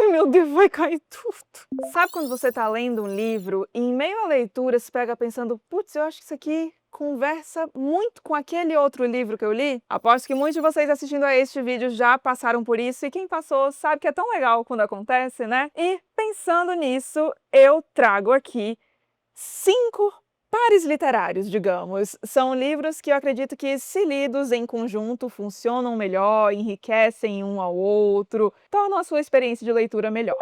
Ai, meu Deus, vai cair tudo. Sabe quando você tá lendo um livro e em meio à leitura se pega pensando, putz, eu acho que isso aqui conversa muito com aquele outro livro que eu li? Aposto que muitos de vocês assistindo a este vídeo já passaram por isso e quem passou sabe que é tão legal quando acontece, né? E pensando nisso, eu trago aqui 5 pares literários, digamos. São livros que eu acredito que, se lidos em conjunto, funcionam melhor, enriquecem um ao outro, tornam a sua experiência de leitura melhor.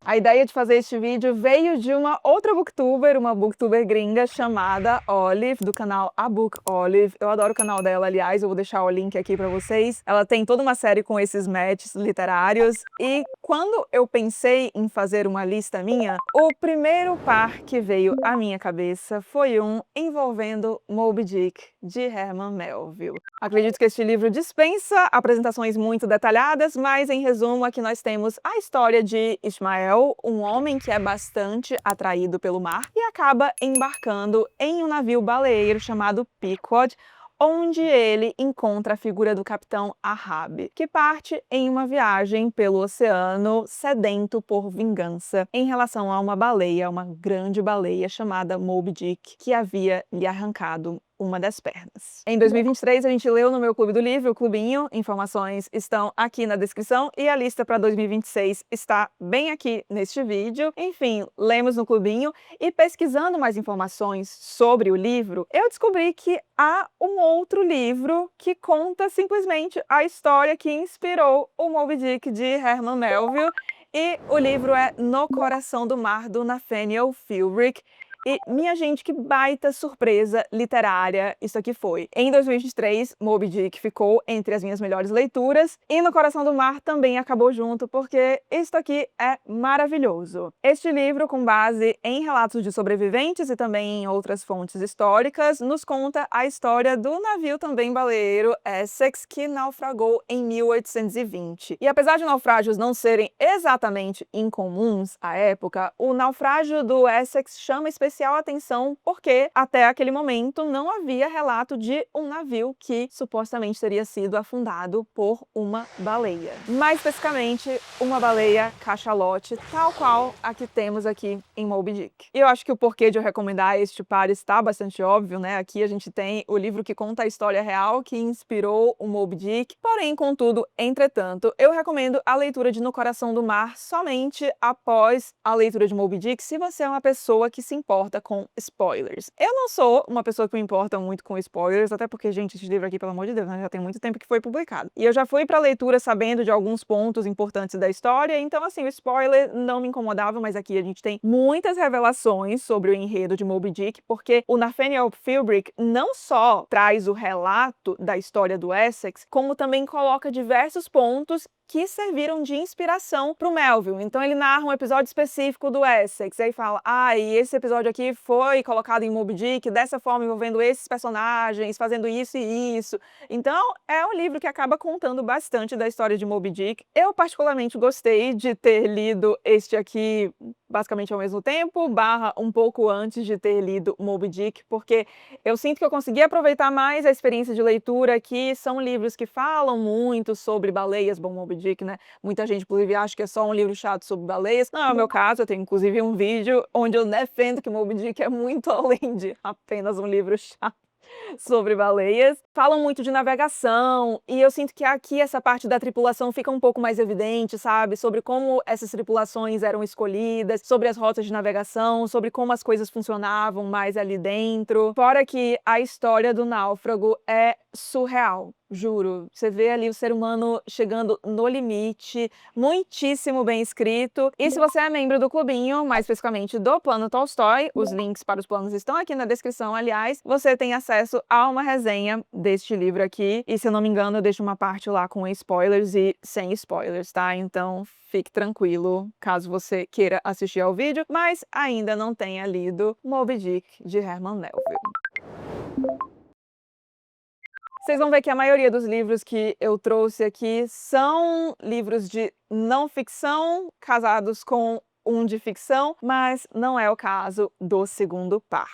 A ideia de fazer este vídeo veio de uma outra booktuber, uma booktuber gringa chamada Olive, do canal A Book Olive. Eu adoro o canal dela, aliás, eu vou deixar o link aqui pra vocês. Ela tem toda uma série com esses matches literários e quando eu pensei em fazer uma lista minha, o primeiro par que veio à minha cabeça foi um envolvendo Moby Dick, de Herman Melville. Acredito que este livro dispensa apresentações muito detalhadas, mas em resumo aqui nós temos a história de Ismael, um homem que é bastante atraído pelo mar e acaba embarcando em um navio baleeiro chamado Pequod, onde ele encontra a figura do capitão Ahab, que parte em uma viagem pelo oceano sedento por vingança em relação a uma baleia, uma grande baleia chamada Moby Dick, que havia lhe arrancado uma das pernas. Em 2023 a gente leu no meu Clube do Livro, o Clubinho, informações estão aqui na descrição e a lista para 2026 está bem aqui neste vídeo. Enfim, lemos no Clubinho e pesquisando mais informações sobre o livro, eu descobri que há um outro livro que conta simplesmente a história que inspirou o Moby Dick de Herman Melville e o livro é No Coração do Mar, do Nathaniel Philbrick. E, minha gente, que baita surpresa literária isso aqui foi. Em 2023, Moby Dick ficou entre as minhas melhores leituras e No Coração do Mar também acabou junto, porque isso aqui é maravilhoso. Este livro, com base em relatos de sobreviventes e também em outras fontes históricas, nos conta a história do navio também baleeiro Essex, que naufragou em 1820. E apesar de naufrágios não serem exatamente incomuns à época, o naufrágio do Essex chama especial atenção porque até aquele momento não havia relato de um navio que supostamente teria sido afundado por uma baleia. Mais especificamente, uma baleia cachalote, tal qual a que temos aqui em Moby Dick. E eu acho que o porquê de eu recomendar este par está bastante óbvio, né? Aqui a gente tem o livro que conta a história real que inspirou o Moby Dick. Porém, contudo, entretanto, eu recomendo a leitura de No Coração do Mar somente após a leitura de Moby Dick, se você é uma pessoa que se importa com spoilers. Eu não sou uma pessoa que me importa muito com spoilers, até porque, gente, esse livro aqui, pelo amor de Deus, né, já tem muito tempo que foi publicado. E eu já fui pra leitura sabendo de alguns pontos importantes da história, então, assim, o spoiler não me incomodava, mas aqui a gente tem muitas revelações sobre o enredo de Moby Dick, porque o Nathaniel Philbrick não só traz o relato da história do Essex, como também coloca diversos pontos que serviram de inspiração para o Melville. Então ele narra um episódio específico do Essex, e aí fala, e esse episódio aqui foi colocado em Moby Dick dessa forma, envolvendo esses personagens, fazendo isso e isso. Então é um livro que acaba contando bastante da história de Moby Dick. Eu particularmente gostei de ter lido este aqui basicamente ao mesmo tempo, um pouco antes de ter lido Moby Dick, porque eu sinto que eu consegui aproveitar mais a experiência de leitura, que são livros que falam muito sobre baleias, bom, Moby Dick, né? Muita gente, inclusive, acha que é só um livro chato sobre baleias. Não é o meu caso, eu tenho inclusive um vídeo onde eu defendo que Moby Dick é muito além de apenas um livro chato sobre baleias. Falam muito de navegação e eu sinto que aqui essa parte da tripulação fica um pouco mais evidente, sabe? Sobre como essas tripulações eram escolhidas, sobre as rotas de navegação, sobre como as coisas funcionavam mais ali dentro. Fora que a história do náufrago é surreal. Juro, você vê ali o ser humano chegando no limite, muitíssimo bem escrito. E se você é membro do clubinho, mais especificamente do Plano Tolstói, os links para os planos estão aqui na descrição, aliás, você tem acesso a uma resenha deste livro aqui. E se eu não me engano, eu deixo uma parte lá com spoilers e sem spoilers, tá? Então fique tranquilo, caso você queira assistir ao vídeo, mas ainda não tenha lido Moby Dick, de Herman Melville. Vocês vão ver que a maioria dos livros que eu trouxe aqui são livros de não ficção, casados com um de ficção, mas não é o caso do segundo par.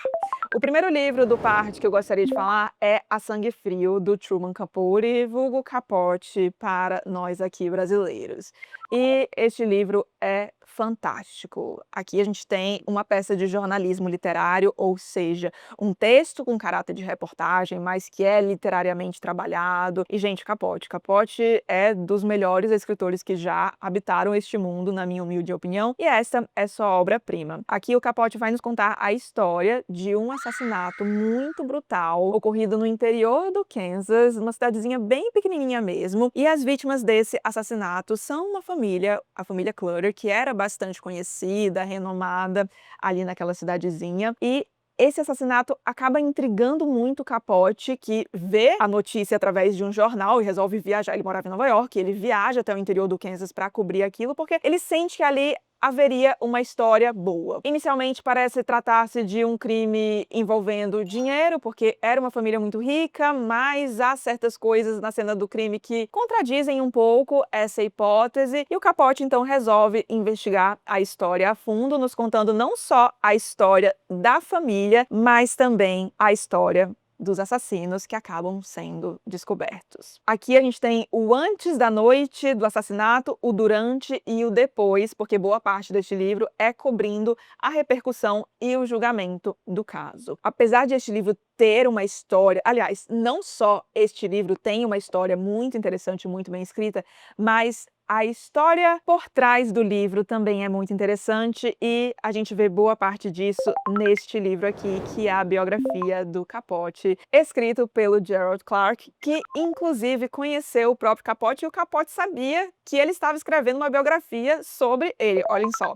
O primeiro livro do par que eu gostaria de falar é A Sangue Frio, do Truman Capote, vulgo Capote para nós aqui brasileiros. E este livro é fantástico. Aqui a gente tem uma peça de jornalismo literário, ou seja, um texto com caráter de reportagem, mas que é literariamente trabalhado. E, gente, Capote. Capote é dos melhores escritores que já habitaram este mundo, na minha humilde opinião, e essa é sua obra-prima. Aqui o Capote vai nos contar a história de um assassinato muito brutal, ocorrido no interior do Kansas, uma cidadezinha bem pequenininha mesmo, e as vítimas desse assassinato são uma família, a família Clutter, que era bastante conhecida, renomada ali naquela cidadezinha, e esse assassinato acaba intrigando muito o Capote, que vê a notícia através de um jornal e resolve viajar. Ele morava em Nova York, ele viaja até o interior do Kansas para cobrir aquilo, porque ele sente que ali haveria uma história boa. Inicialmente parece tratar-se de um crime envolvendo dinheiro, porque era uma família muito rica, mas há certas coisas na cena do crime que contradizem um pouco essa hipótese, e o Capote então resolve investigar a história a fundo, nos contando não só a história da família, mas também a história dos assassinos que acabam sendo descobertos. Aqui a gente tem o antes da noite do assassinato, o durante e o depois, porque boa parte deste livro é cobrindo a repercussão e o julgamento do caso. Apesar de este livro ter uma história, aliás, não só este livro tem uma história muito interessante, muito bem escrita, mas a história por trás do livro também é muito interessante, e a gente vê boa parte disso neste livro aqui, que é a biografia do Capote, escrito pelo Gerald Clark, que inclusive conheceu o próprio Capote, e o Capote sabia que ele estava escrevendo uma biografia sobre ele. Olhem só,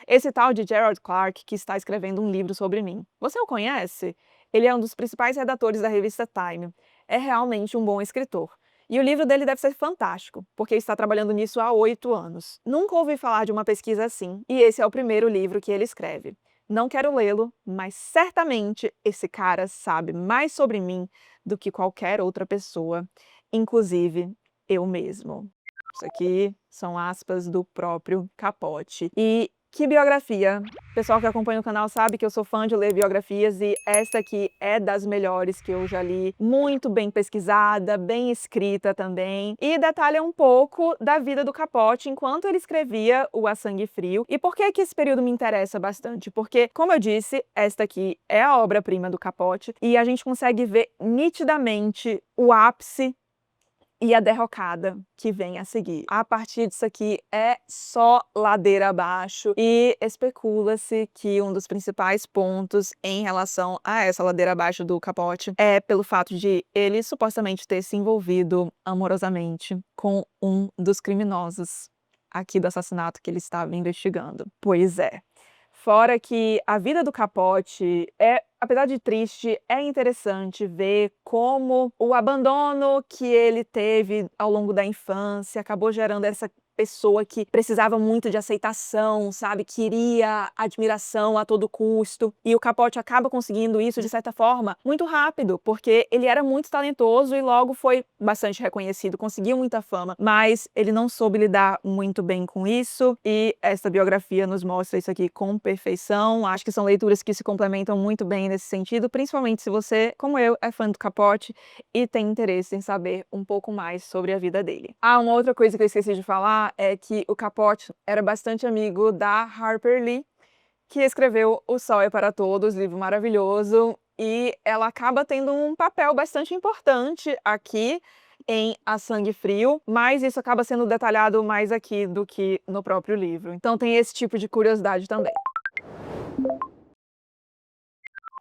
esse tal de Gerald Clark que está escrevendo um livro sobre mim. Você o conhece? Ele é um dos principais redatores da revista Time. É realmente um bom escritor. E o livro dele deve ser fantástico, porque ele está trabalhando nisso há 8 anos. Nunca ouvi falar de uma pesquisa assim, e esse é o primeiro livro que ele escreve. Não quero lê-lo, mas certamente esse cara sabe mais sobre mim do que qualquer outra pessoa, inclusive eu mesmo. Isso aqui são aspas do próprio Capote. E que biografia! O pessoal que acompanha o canal sabe que eu sou fã de ler biografias, e esta aqui é das melhores que eu já li. Muito bem pesquisada, bem escrita também, e detalha um pouco da vida do Capote enquanto ele escrevia o A Sangue Frio. E por que que esse período me interessa bastante? Porque, como eu disse, esta aqui é a obra-prima do Capote, e a gente consegue ver nitidamente o ápice e a derrocada que vem a seguir. A partir disso aqui é só ladeira abaixo, e especula-se que um dos principais pontos em relação a essa ladeira abaixo do Capote é pelo fato de ele supostamente ter se envolvido amorosamente com um dos criminosos aqui do assassinato que ele estava investigando. Pois é. Fora que a vida do Capote é, apesar de triste, é interessante ver como o abandono que ele teve ao longo da infância acabou gerando essa pessoa que precisava muito de aceitação, sabe? Queria admiração a todo custo. E o Capote acaba conseguindo isso, de certa forma, muito rápido, porque ele era muito talentoso e logo foi bastante reconhecido, conseguiu muita fama, mas ele não soube lidar muito bem com isso, e essa biografia nos mostra isso aqui com perfeição. Acho que são leituras que se complementam muito bem nesse sentido, principalmente se você, como eu, é fã do Capote e tem interesse em saber um pouco mais sobre a vida dele. Ah, uma outra coisa que eu esqueci de falar é que o Capote era bastante amigo da Harper Lee, que escreveu O Sol é para Todos, livro maravilhoso, e ela acaba tendo um papel bastante importante aqui em A Sangue Frio, mas isso acaba sendo detalhado mais aqui do que no próprio livro. Então tem esse tipo de curiosidade também.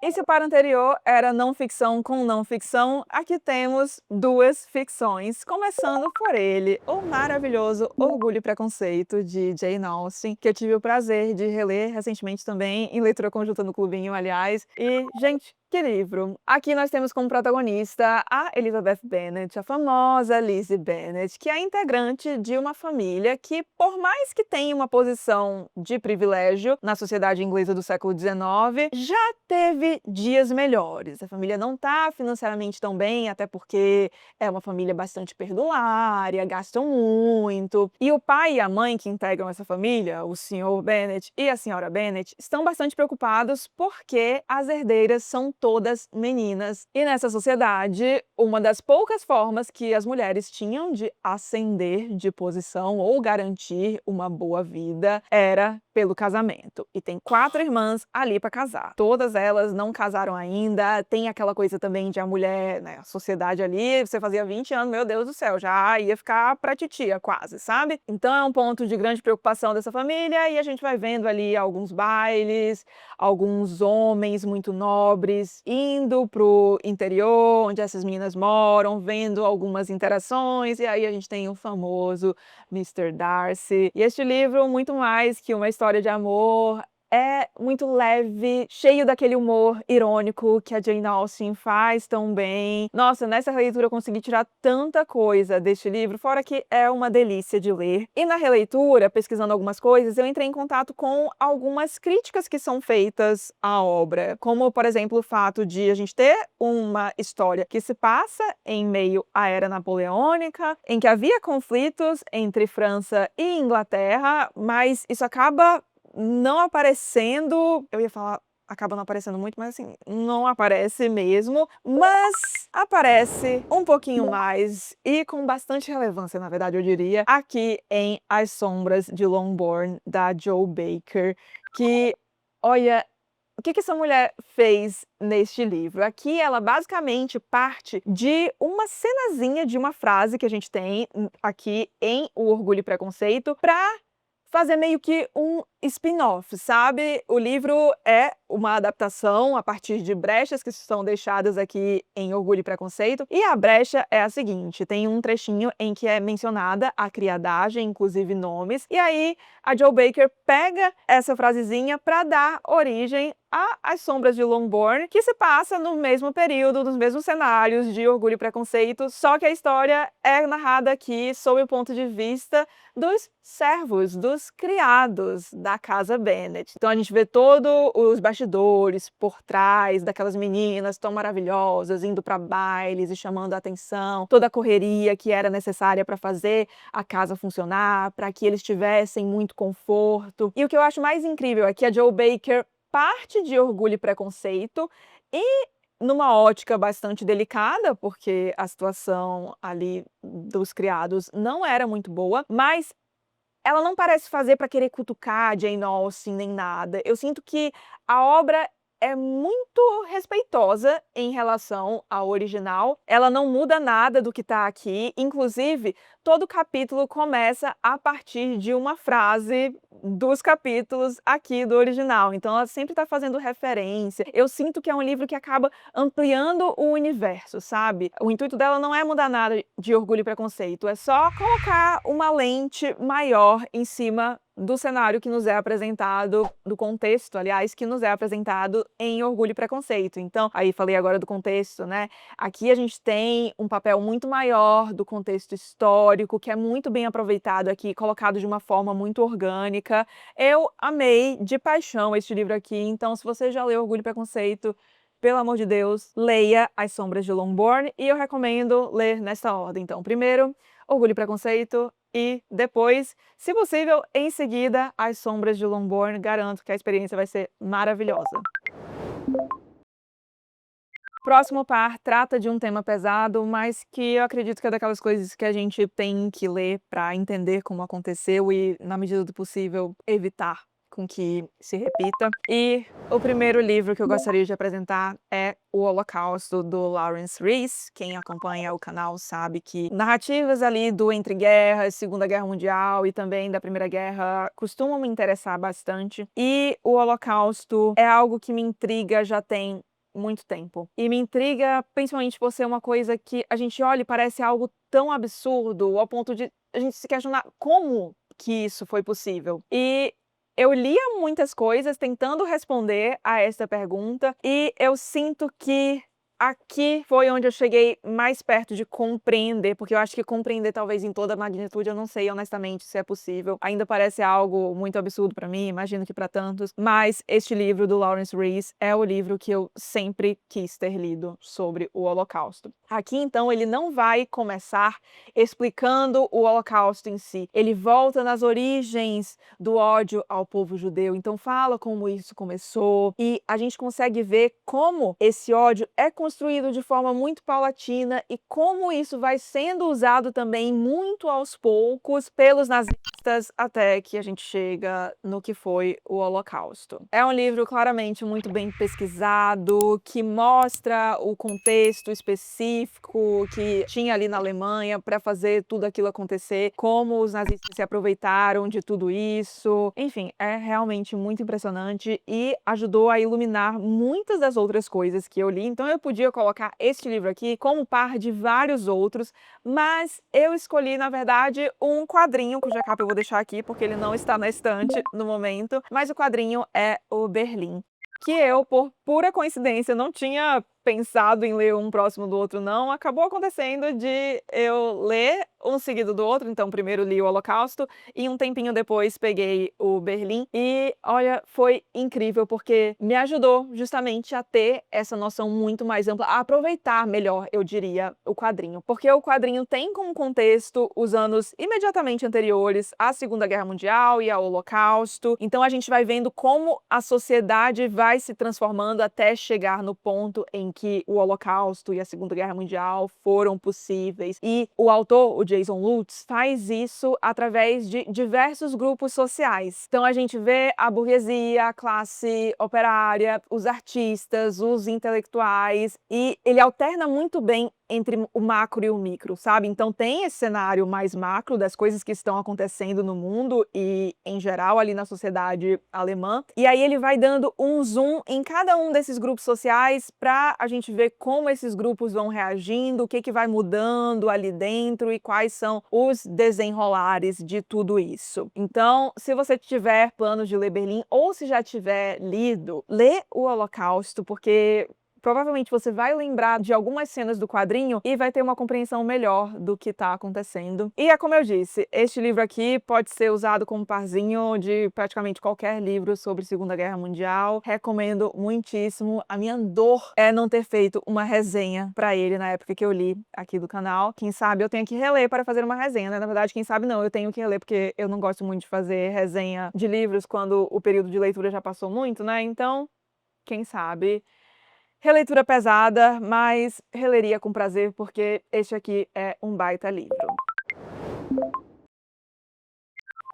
E se o par anterior era não ficção com não ficção, aqui temos duas ficções, começando por ele, o maravilhoso Orgulho e Preconceito, de Jane Austen, que eu tive o prazer de reler recentemente também, em leitura conjunta no Clubinho, aliás. E, gente, que livro! Aqui nós temos como protagonista a Elizabeth Bennet, a famosa Lizzie Bennet, que é integrante de uma família que, por mais que tenha uma posição de privilégio na sociedade inglesa do século XIX, já teve dias melhores. A família não está financeiramente tão bem, até porque é uma família bastante perdulária, gastam muito. E o pai e a mãe que integram essa família, o Sr. Bennet e a Sra. Bennet, estão bastante preocupados porque as herdeiras são todas meninas. E nessa sociedade, uma das poucas formas que as mulheres tinham de ascender de posição ou garantir uma boa vida era pelo casamento. E tem 4 irmãs ali para casar. Todas elas não casaram ainda. Tem aquela coisa também de a mulher, né, a sociedade ali, você fazia 20 anos, meu Deus do céu, já ia ficar pra titia quase, sabe? Então é um ponto de grande preocupação dessa família e a gente vai vendo ali alguns bailes, alguns homens muito nobres indo pro interior, onde essas meninas moram, vendo algumas interações, e aí a gente tem o famoso Mr. Darcy. E este livro, muito mais que uma história de amor, é muito leve, cheio daquele humor irônico que a Jane Austen faz tão bem. Nossa, nessa releitura eu consegui tirar tanta coisa deste livro, fora que é uma delícia de ler. E na releitura, pesquisando algumas coisas, eu entrei em contato com algumas críticas que são feitas à obra, como, por exemplo, o fato de a gente ter uma história que se passa em meio à Era Napoleônica, em que havia conflitos entre França e Inglaterra, mas isso acaba não aparecendo, eu ia falar acaba não aparecendo muito, mas assim, não aparece mesmo, mas aparece um pouquinho mais e com bastante relevância, na verdade, eu diria, aqui em As Sombras de Longbourn, da Jo Baker, que, olha, o que essa mulher fez neste livro? Aqui ela basicamente parte de uma cenazinha de uma frase que a gente tem aqui em O Orgulho e Preconceito para fazer meio que um spin-off, sabe? O livro é uma adaptação a partir de brechas que são deixadas aqui em Orgulho e Preconceito, e a brecha é a seguinte: tem um trechinho em que é mencionada a criadagem, inclusive nomes, e aí a Jo Baker pega essa frasezinha para dar origem a As Sombras de Longbourn, que se passa no mesmo período, nos mesmos cenários de Orgulho e Preconceito, só que a história é narrada aqui sob o ponto de vista dos servos, dos criados da casa Bennet. Então a gente vê todos os bastidores por trás daquelas meninas tão maravilhosas, indo para bailes e chamando a atenção, toda a correria que era necessária para fazer a casa funcionar, para que eles tivessem muito conforto. E o que eu acho mais incrível é que a Jo Baker parte de Orgulho e Preconceito e numa ótica bastante delicada, porque a situação ali dos criados não era muito boa, mas ela não parece fazer para querer cutucar a Jane Austen nem nada. Eu sinto que a obra é muito respeitosa em relação ao original. Ela não muda nada do que está aqui. Inclusive, todo capítulo começa a partir de uma frase dos capítulos aqui do original. Então, ela sempre está fazendo referência. Eu sinto que é um livro que acaba ampliando o universo, sabe? O intuito dela não é mudar nada de Orgulho e Preconceito, é só colocar uma lente maior em cima do cenário que nos é apresentado, do contexto, aliás, que nos é apresentado em Orgulho e Preconceito. Então, aí falei agora do contexto, né? Aqui a gente tem um papel muito maior do contexto histórico, que é muito bem aproveitado aqui, colocado de uma forma muito orgânica. Eu amei de paixão este livro aqui, então se você já leu Orgulho e Preconceito, pelo amor de Deus, leia As Sombras de Longbourn, e eu recomendo ler nesta ordem. Então, primeiro, Orgulho e Preconceito, e depois, se possível, em seguida, As Sombras de Longbourn. Garanto que a experiência vai ser maravilhosa. Próximo par trata de um tema pesado, mas que eu acredito que é daquelas coisas que a gente tem que ler para entender como aconteceu e, na medida do possível, evitar com que se repita. E o primeiro livro que eu gostaria de apresentar é O Holocausto, do Lawrence Rees. Quem acompanha o canal sabe que narrativas ali do entre guerras, Segunda Guerra Mundial e também da Primeira Guerra costumam me interessar bastante. E o Holocausto é algo que me intriga já tem muito tempo. E me intriga principalmente por ser uma coisa que a gente olha e parece algo tão absurdo, ao ponto de a gente se questionar como que isso foi possível. E eu lia muitas coisas tentando responder a esta pergunta, e eu sinto que aqui foi onde eu cheguei mais perto de compreender, porque eu acho que compreender talvez em toda a magnitude, eu não sei honestamente se é possível. Ainda parece algo muito absurdo pra mim, imagino que pra tantos, mas este livro do Lawrence Rees é o livro que eu sempre quis ter lido sobre o Holocausto. Aqui, então, ele não vai começar explicando o Holocausto em si. Ele volta nas origens do ódio ao povo judeu, então fala como isso começou e a gente consegue ver como esse ódio é construído de forma muito paulatina e como isso vai sendo usado também muito aos poucos pelos nazistas até que a gente chega no que foi o Holocausto. É um livro claramente muito bem pesquisado, que mostra o contexto específico que tinha ali na Alemanha para fazer tudo aquilo acontecer, como os nazistas se aproveitaram de tudo isso. Enfim, é realmente muito impressionante e ajudou a iluminar muitas das outras coisas que eu li. Então eu podia colocar este livro aqui como par de vários outros, mas eu escolhi, na verdade, um quadrinho, cuja capa eu vou deixar aqui porque ele não está na estante no momento, mas o quadrinho é o Berlim, que eu, por pura coincidência, não tinha pensado em ler um próximo do outro não, acabou acontecendo de eu ler um seguido do outro, então primeiro li o Holocausto e um tempinho depois peguei o Berlim e olha, foi incrível porque me ajudou justamente a ter essa noção muito mais ampla, a aproveitar melhor, eu diria, o quadrinho. Porque o quadrinho tem como contexto os anos imediatamente anteriores à Segunda Guerra Mundial e ao Holocausto, então a gente vai vendo como a sociedade vai se transformando até chegar no ponto em que o Holocausto e a Segunda Guerra Mundial foram possíveis. E o autor, o Jason Lutz, faz isso através de diversos grupos sociais. Então a gente vê a burguesia, a classe operária, os artistas, os intelectuais, e ele alterna muito bem entre o macro e o micro, sabe? Então tem esse cenário mais macro das coisas que estão acontecendo no mundo e, em geral, ali na sociedade alemã. E aí ele vai dando um zoom em cada um desses grupos sociais para a gente ver como esses grupos vão reagindo, o que vai mudando ali dentro e quais são os desenrolares de tudo isso. Então, se você tiver planos de ler Berlim ou se já tiver lido, lê o Holocausto, porque provavelmente você vai lembrar de algumas cenas do quadrinho e vai ter uma compreensão melhor do que está acontecendo. E é como eu disse, este livro aqui pode ser usado como parzinho de praticamente qualquer livro sobre Segunda Guerra Mundial. Recomendo muitíssimo. A minha dor é não ter feito uma resenha para ele na época que eu li aqui do canal. Quem sabe eu tenho que reler para fazer uma resenha, né? Na verdade, quem sabe não, eu tenho que reler porque eu não gosto muito de fazer resenha de livros quando o período de leitura já passou muito, né? Então, quem sabe releitura pesada, mas releria com prazer, porque este aqui é um baita livro.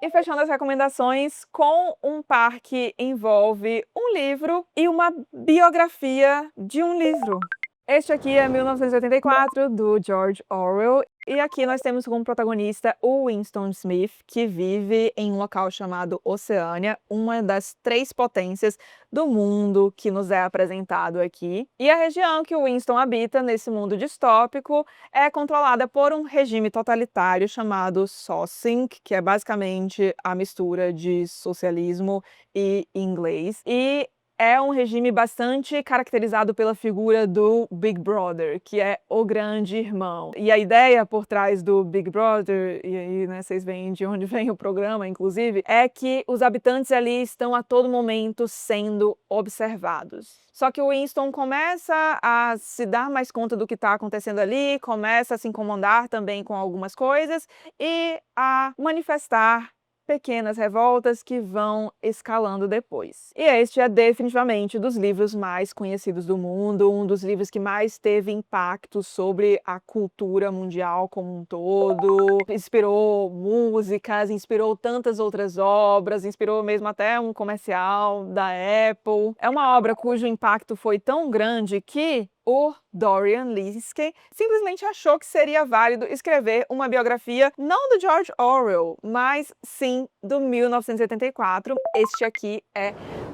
E fechando as recomendações com um par que envolve um livro e uma biografia de um livro. Este aqui é 1984, do George Orwell, e aqui nós temos como protagonista o Winston Smith, que vive em um local chamado Oceânia, uma das 3 potências do mundo que nos é apresentado aqui. E a região que o Winston habita nesse mundo distópico é controlada por um regime totalitário chamado Sosink, que é basicamente a mistura de socialismo e inglês. E é um regime bastante caracterizado pela figura do Big Brother, que é o grande irmão. E a ideia por trás do Big Brother, e aí, né, vocês veem de onde vem o programa, inclusive, é que os habitantes ali estão a todo momento sendo observados. Só que o Winston começa a se dar mais conta do que está acontecendo ali, começa a se incomodar também com algumas coisas e a manifestar pequenas revoltas que vão escalando depois. E este é definitivamente dos livros mais conhecidos do mundo, um dos livros que mais teve impacto sobre a cultura mundial como um todo, inspirou músicas, inspirou tantas outras obras, inspirou mesmo até um comercial da Apple. É uma obra cujo impacto foi tão grande que o Dorian Lynskey simplesmente achou que seria válido escrever uma biografia não do George Orwell, mas sim do 1984. Este aqui é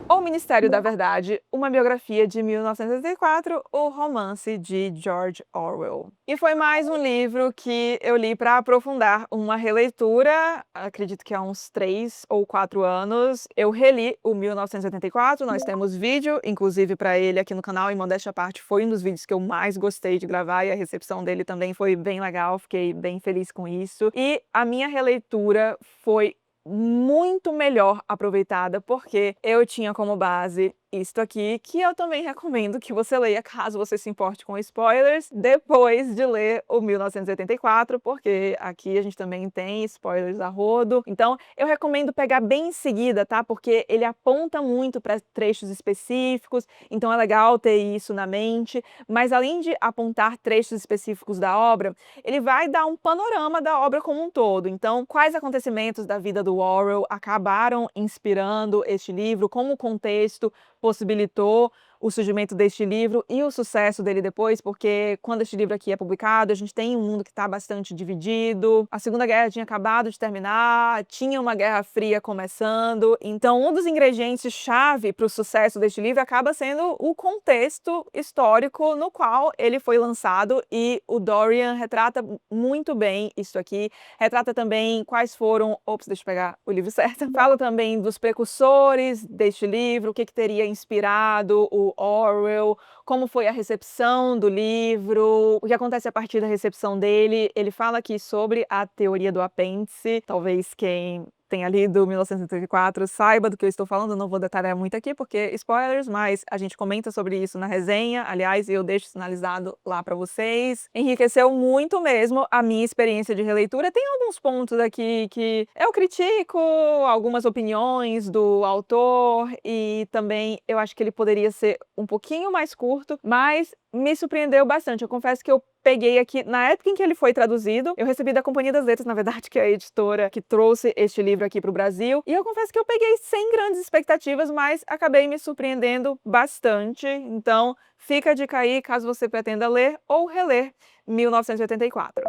O Ministério da Verdade, uma biografia de 1984, o romance de George Orwell. E foi mais um livro que eu li para aprofundar uma releitura, acredito que há uns 3 ou 4 anos, eu reli o 1984, nós temos vídeo, inclusive para ele aqui no canal, e modéstia à parte, foi um dos vídeos que eu mais gostei de gravar e a recepção dele também foi bem legal, fiquei bem feliz com isso. E a minha releitura foi muito melhor aproveitada, porque eu tinha como base isto aqui, que eu também recomendo que você leia, caso você se importe com spoilers, depois de ler o 1984, porque aqui a gente também tem spoilers a rodo. Então, eu recomendo pegar bem em seguida, tá? Porque ele aponta muito para trechos específicos, então é legal ter isso na mente. Mas além de apontar trechos específicos da obra, ele vai dar um panorama da obra como um todo. Então, quais acontecimentos da vida do Orwell acabaram inspirando este livro, como o contexto possibilitou o surgimento deste livro e o sucesso dele depois, porque quando este livro aqui é publicado, a gente tem um mundo que está bastante dividido, a Segunda Guerra tinha acabado de terminar, tinha uma Guerra Fria começando, então um dos ingredientes-chave para o sucesso deste livro acaba sendo o contexto histórico no qual ele foi lançado, e o Dorian retrata muito bem isso aqui, retrata também quais foram... Ops, deixa eu pegar o livro certo. Fala também dos precursores deste livro, o que teria inspirado o Orwell, como foi a recepção do livro, o que acontece a partir da recepção dele. Ele fala aqui sobre a teoria do apêndice, talvez quem tenha lido 1984 saiba do que eu estou falando, não vou detalhar muito aqui porque spoilers, mas a gente comenta sobre isso na resenha, aliás, eu deixo sinalizado lá para vocês. Enriqueceu muito mesmo a minha experiência de releitura. Tem alguns pontos aqui que eu critico, algumas opiniões do autor, e também eu acho que ele poderia ser um pouquinho mais curto, mas me surpreendeu bastante. Eu confesso que eu peguei aqui, na época em que ele foi traduzido, eu recebi da Companhia das Letras, na verdade, que é a editora que trouxe este livro aqui para o Brasil, e eu confesso que eu peguei sem grandes expectativas, mas acabei me surpreendendo bastante. Então, fica a dica aí, caso você pretenda ler ou reler 1984.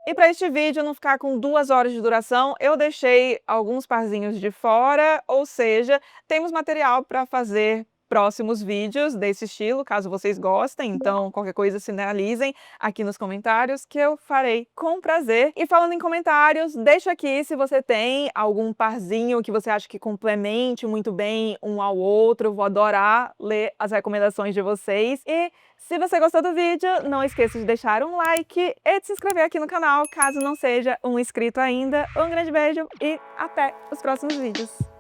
E para este vídeo não ficar com 2 horas de duração, eu deixei alguns parzinhos de fora, ou seja, temos material para fazer próximos vídeos desse estilo, caso vocês gostem, então qualquer coisa sinalizem aqui nos comentários que eu farei com prazer. E falando em comentários, deixa aqui se você tem algum parzinho que você acha que complemente muito bem um ao outro, eu vou adorar ler as recomendações de vocês. E se você gostou do vídeo, não esqueça de deixar um like e de se inscrever aqui no canal, caso não seja um inscrito ainda. Um grande beijo e até os próximos vídeos!